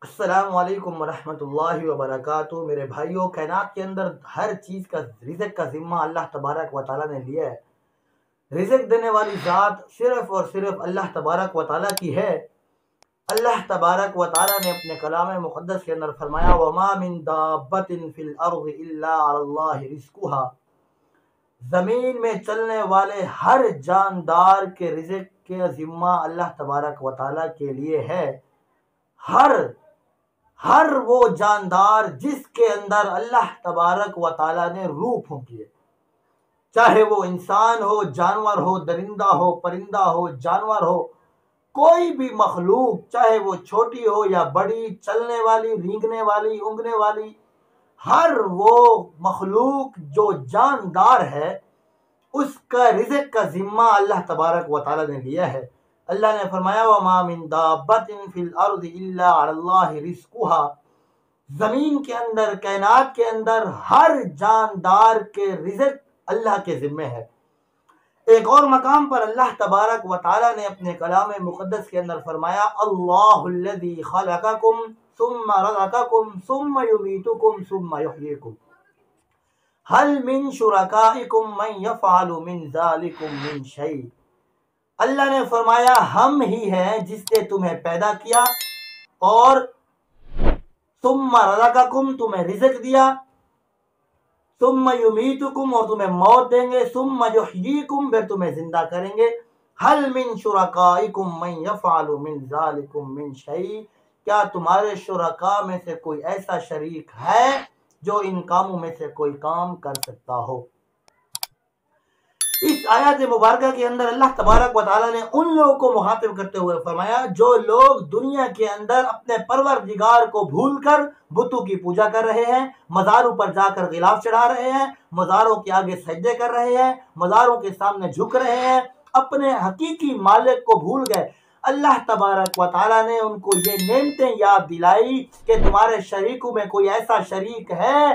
السلام علیکم ورحمۃ اللہ وبرکاتہ۔ میرے بھائیوں، کائنات کے اندر ہر چیز کا رزق کا ذمہ اللہ تبارک و تعالیٰ نے لیا ہے۔ رزق دینے والی ذات صرف اور صرف اللہ تبارک و تعالیٰ کی ہے۔ اللہ تبارک و تعالیٰ نے اپنے کلام مقدس کے اندر فرمایا وَمَا مِن دَابَّةٍ فِي الْأَرْضِ إِلَّا عَلَى اللَّهِ رِزْقُهَا۔ زمین میں چلنے والے ہر جاندار کے رزق کے ذمہ اللہ تبارک و تعالیٰ کے لیے ہے۔ ہر وہ جاندار جس کے اندر اللہ تبارک و تعالیٰ نے روح پھونکی ہے، چاہے وہ انسان ہو، جانور ہو، درندہ ہو، پرندہ ہو، جانور ہو، کوئی بھی مخلوق، چاہے وہ چھوٹی ہو یا بڑی، چلنے والی، رینگنے والی، اونگنے والی، ہر وہ مخلوق جو جاندار ہے اس کا رزق کا ذمہ اللہ تبارک و تعالیٰ نے لیا ہے۔ اللہ نے فرمایا وَمَا مِن دَابَّةٍ فِي الْأَرْضِ إِلَّا عَلَى اللَّهِ رِزْقُهَا۔ زمین کے اندر، کائنات کے اندر ہر جاندار کے رزق اللہ کے ذمہ ہے۔ ایک اور مقام پر اللہ تبارک و تعالیٰ نے اپنے کلام مقدس کے اندر فرمایا اللہ الذی خلقکم ثم رزقکم ثم یمیتکم ثم یحییکم هل من شرکائکم من یفعل من ذلکم من شیء۔ اللہ نے فرمایا ہم ہی ہیں جس نے تمہیں پیدا کیا اور ثم رزقکم تمہیں رزق دیا، ثم یمیتکم اور تمہیں موت دیں گے، ثم یحییکم پھر تمہیں زندہ کریں گے۔ هل من شرکائکم من یفعل من ذلکم من شیء۔ کیا تمہارے شرکاء میں سے کوئی ایسا شریک ہے جو ان کاموں میں سے کوئی کام کر سکتا ہو؟ اس آیات مبارکہ کے اندر اللہ تبارک و تعالیٰ نے ان لوگوں کو مخاطب کرتے ہوئے فرمایا جو لوگ دنیا کے اندر اپنے پروردگار کو بھول کر بتوں کی پوجا کر رہے ہیں، مزاروں پر جا کر غلاف چڑھا رہے ہیں، مزاروں کے آگے سجدے کر رہے ہیں، مزاروں کے سامنے جھک رہے ہیں، اپنے حقیقی مالک کو بھول گئے۔ اللہ تبارک و تعالیٰ نے ان کو یہ نعمتیں یاد دلائی کہ تمہارے شریکوں میں کوئی ایسا شریک ہے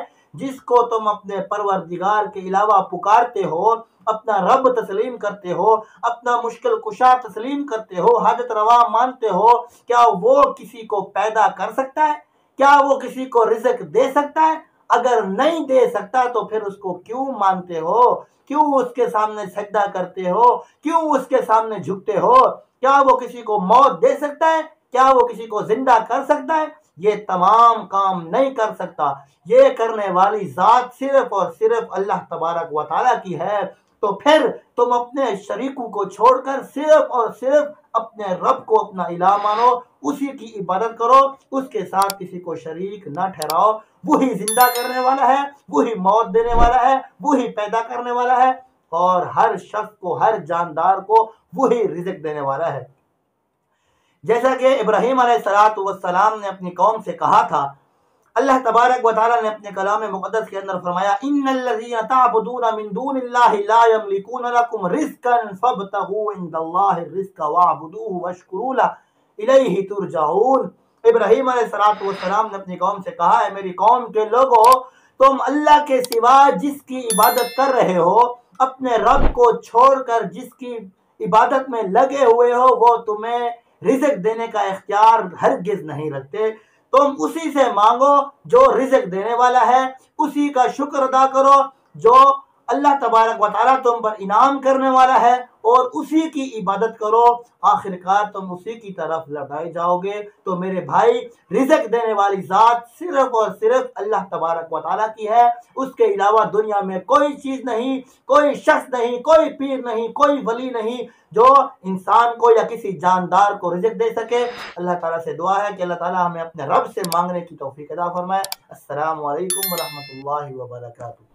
جس کو تم اپنے پروردگار کے علاوہ پکارتے ہو، اپنا رب تسلیم کرتے ہو، اپنا مشکل کشا تسلیم کرتے ہو، حاجت روا مانتے ہو۔ کیا وہ کسی کو پیدا کر سکتا ہے؟ کیا وہ کسی کو رزق دے سکتا ہے؟ اگر نہیں دے سکتا تو پھر اس کو کیوں مانتے ہو؟ کیوں اس کے سامنے سجدہ کرتے ہو؟ کیوں اس کے سامنے جھکتے ہو؟ کیا وہ کسی کو موت دے سکتا ہے؟ کیا وہ کسی کو زندہ کر سکتا ہے؟ یہ تمام کام نہیں کر سکتا۔ یہ کرنے والی ذات صرف اور صرف اللہ تبارک و تعالیٰ کی ہے۔ تو پھر تم اپنے شریکوں کو چھوڑ کر صرف اور صرف اپنے رب کو اپنا الہ مانو، اسی کی عبادت کرو، اس کے ساتھ کسی کو شریک نہ ٹھہراؤ۔ وہی زندہ کرنے والا ہے، وہی موت دینے والا ہے، وہی پیدا کرنے والا ہے، اور ہر شخص کو، ہر جاندار کو وہی رزق دینے والا ہے۔ جیسا کہ ابراہیم علیہ السلام نے اپنی قوم سے کہا تھا، اللہ تبارک و تعالیٰ نے اپنے کلام مقدس کے اندر فرمایا ان الذین تعبدون من دون اللہ لا یملکون لکم رزقا فابتغوا عند اللہ الرزق واعبدوہ واشکروا لہ الیہ ترجعون۔ ابراہیم علیہ السلام نے اپنی قوم سے کہا ہے میری قوم کے لوگوں، تم اللہ کے سوا جس کی عبادت کر رہے ہو، اپنے رب کو چھوڑ کر جس کی عبادت میں لگے ہوئے ہو، وہ تمہیں رزق دینے کا اختیار ہرگز نہیں رکھتے۔ تم اسی سے مانگو جو رزق دینے والا ہے، اسی کا شکر ادا کرو جو اللہ تبارک و تعالیٰ تم پر انعام کرنے والا ہے، اور اسی کی عبادت کرو، آخرکار تم اسی کی طرف لوٹائے جاؤ گے۔ تو میرے بھائی، رزق دینے والی ذات صرف اور صرف اللہ تبارک و تعالیٰ کی ہے۔ اس کے علاوہ دنیا میں کوئی چیز نہیں، کوئی شخص نہیں، کوئی پیر نہیں، کوئی ولی نہیں جو انسان کو یا کسی جاندار کو رزق دے سکے۔ اللہ تعالیٰ سے دعا ہے کہ اللہ تعالیٰ ہمیں اپنے رب سے مانگنے کی توفیق عطا فرمائے۔ السلام علیکم ورحمۃ اللہ وبرکاتہ۔